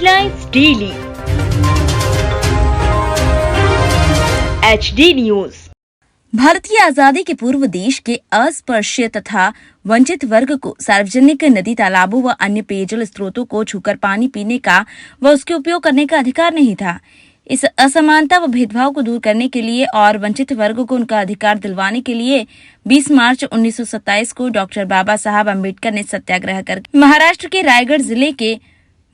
Headlines daily HD news. भारतीय आजादी के पूर्व देश के अस्पृश्य तथा वंचित वर्ग को सार्वजनिक नदी, तालाबों व अन्य पेयजल स्रोतों को छूकर पानी पीने का व उसके उपयोग करने का अधिकार नहीं था। इस असमानता व भेदभाव को दूर करने के लिए और वंचित वर्ग को उनका अधिकार दिलवाने के लिए 20 मार्च 1927 को डॉक्टर बाबा साहब अम्बेडकर ने सत्याग्रह कर महाराष्ट्र के रायगढ़ जिले के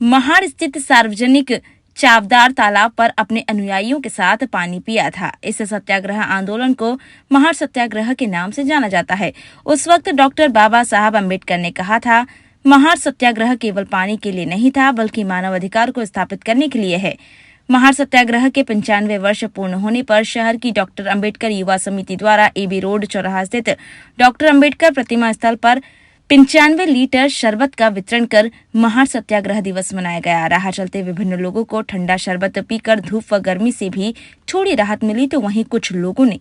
महाड़ स्थित सार्वजनिक चावदार तालाब पर अपने अनुयायियों के साथ पानी पिया था। इस सत्याग्रह आंदोलन को महाड़ सत्याग्रह के नाम से जाना जाता है। उस वक्त डॉक्टर बाबा साहब अम्बेडकर ने कहा था, महाड़ सत्याग्रह केवल पानी के लिए नहीं था, बल्कि मानव अधिकार को स्थापित करने के लिए है। महाड़ सत्याग्रह के 95 वर्ष पूर्ण होने पर शहर की डॉक्टर अम्बेडकर युवा समिति द्वारा AB रोड चौराहा स्थित डॉक्टर अम्बेडकर प्रतिमा स्थल पर 95 लीटर शरबत का वितरण कर महाड़ सत्याग्रह दिवस मनाया गया। राह चलते विभिन्न लोगों को ठंडा शरबत पीकर धूप व गर्मी से भी थोड़ी राहत मिली, तो वहीं कुछ लोगों ने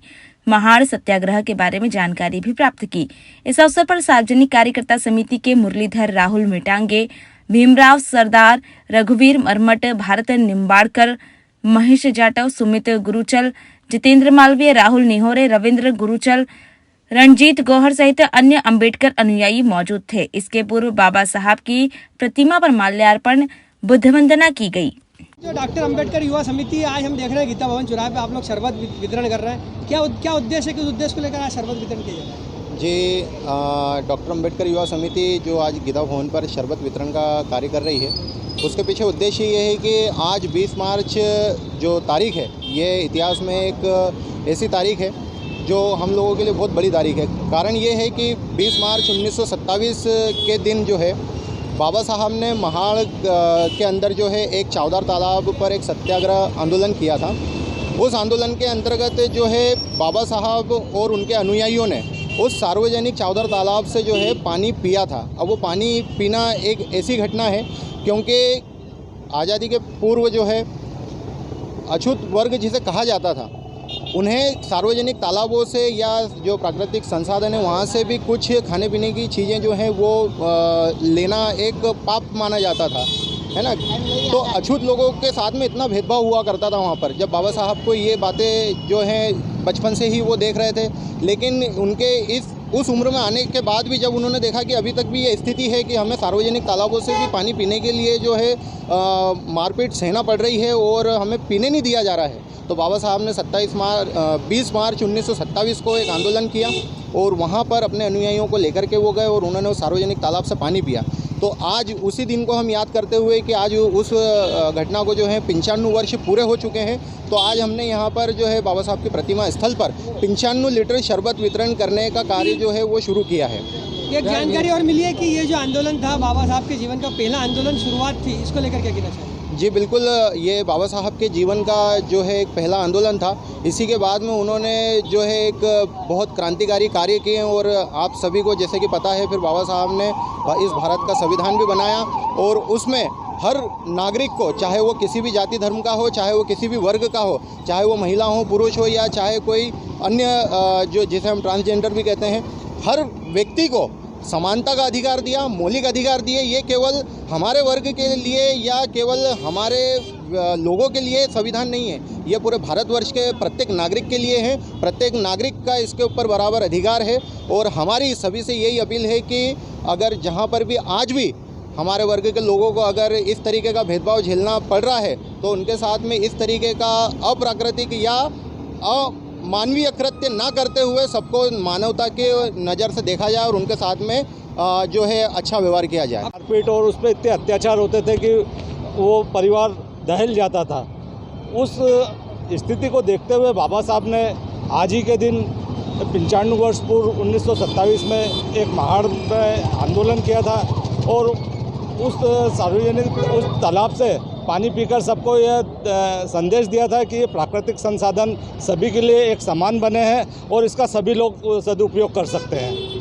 महाड़ सत्याग्रह के बारे में जानकारी भी प्राप्त की। इस अवसर पर सार्वजनिक कार्यकर्ता समिति के मुरलीधर, राहुल मिटांगे, भीमराव सरदार, रघुवीर मरमट, भारत निम्बाड़कर, महेश जाटव, सुमित गुरुचल, जितेंद्र मालवीय, राहुल निहोरे, रविंद्र गुरुचल, रणजीत गौहर सहित अन्य अम्बेडकर अनुयायी मौजूद थे। इसके पूर्व बाबा साहब की प्रतिमा पर माल्यार्पण, बुद्ध वंदना की गई। जो डॉक्टर अम्बेडकर युवा समिति, आज हम देख रहे हैं गीता भवन चौराहे पे आप लोग शरबत वितरण कर रहे हैं। क्या उद्देश्य है, किस उद्देश्य को लेकर आज शरबत वितरण किया जा रहा है? जी, डॉक्टर अम्बेडकर युवा समिति जो आज गीता भवन पर शरबत वितरण का कार्य कर रही है, उसके पीछे उद्देश्य ये है कि आज 20 मार्च जो तारीख है, ये इतिहास में एक ऐसी तारीख है जो हम लोगों के लिए बहुत बड़ी तारीख है। कारण ये है कि 20 मार्च 1927 के दिन जो है बाबा साहब ने महाड़ के अंदर जो है एक चावदार तालाब पर एक सत्याग्रह आंदोलन किया था। उस आंदोलन के अंतर्गत जो है बाबा साहब और उनके अनुयायियों ने उस सार्वजनिक चावदार तालाब से जो है पानी पिया था। अब वो पानी पीना एक ऐसी घटना है क्योंकि आज़ादी के पूर्व जो है अछूत वर्ग जिसे कहा जाता था, उन्हें सार्वजनिक तालाबों से या जो प्राकृतिक संसाधन है वहाँ से भी कुछ खाने पीने की चीज़ें जो हैं वो लेना एक पाप माना जाता था, है ना। तो अछूत लोगों के साथ में इतना भेदभाव हुआ करता था वहाँ पर। जब बाबा साहब को ये बातें जो हैं बचपन से ही वो देख रहे थे, लेकिन उनके उस उम्र में आने के बाद भी जब उन्होंने देखा कि अभी तक भी ये स्थिति है कि हमें सार्वजनिक तालाबों से भी पानी पीने के लिए जो है मारपीट सहना पड़ रही है और हमें पीने नहीं दिया जा रहा है, तो बाबा साहब ने 20 मार्च 1927 को एक आंदोलन किया और वहाँ पर अपने अनुयायियों को लेकर के वो गए और उन्होंने उस सार्वजनिक तालाब से पानी पिया। तो आज उसी दिन को हम याद करते हुए कि आज उस घटना को जो है 95 वर्ष पूरे हो चुके हैं, तो आज हमने यहाँ पर जो है बाबा साहब की प्रतिमा स्थल पर 95 लीटर शरबत वितरण करने का कार्य जो है वो शुरू किया है। एक जानकारी और मिली है कि ये जो आंदोलन था बाबा साहब के जीवन का पहला आंदोलन शुरुआत थी, इसको लेकर क्या कहना चाहिए? जी बिल्कुल, ये बाबा साहब के जीवन का जो है एक पहला आंदोलन था। इसी के बाद में उन्होंने जो है एक बहुत क्रांतिकारी कार्य किए और आप सभी को जैसे कि पता है, फिर बाबा साहब ने इस भारत का संविधान भी बनाया और उसमें हर नागरिक को, चाहे वो किसी भी जाति धर्म का हो, चाहे वो किसी भी वर्ग का हो, चाहे वो महिला हो, पुरुष हो, या चाहे कोई अन्य जो जिसे हम ट्रांसजेंडर भी कहते हैं, हर व्यक्ति को समानता का अधिकार दिया, मौलिक अधिकार दिए। ये केवल हमारे वर्ग के लिए या केवल हमारे लोगों के लिए संविधान नहीं है, ये पूरे भारतवर्ष के प्रत्येक नागरिक के लिए है। प्रत्येक नागरिक का इसके ऊपर बराबर अधिकार है और हमारी सभी से यही अपील है कि अगर जहाँ पर भी आज भी हमारे वर्ग के लोगों को अगर इस तरीके का भेदभाव झेलना पड़ रहा है, तो उनके साथ में इस तरीके का अप्राकृतिक या मानवीय कृत्य ना करते हुए सबको मानवता के नज़र से देखा जाए और उनके साथ में जो है अच्छा व्यवहार किया जाए। मारपीट और उस पर इतने अत्याचार होते थे कि वो परिवार दहल जाता था। उस स्थिति को देखते हुए बाबा साहब ने आज ही के दिन 95 वर्ष पूर्व 1927 में एक महाड़ में आंदोलन किया था और उस सार्वजनिक उस तालाब से पानी पीकर सबको यह संदेश दिया था कि ये प्राकृतिक संसाधन सभी के लिए एक समान बने हैं और इसका सभी लोग सदुपयोग कर सकते हैं।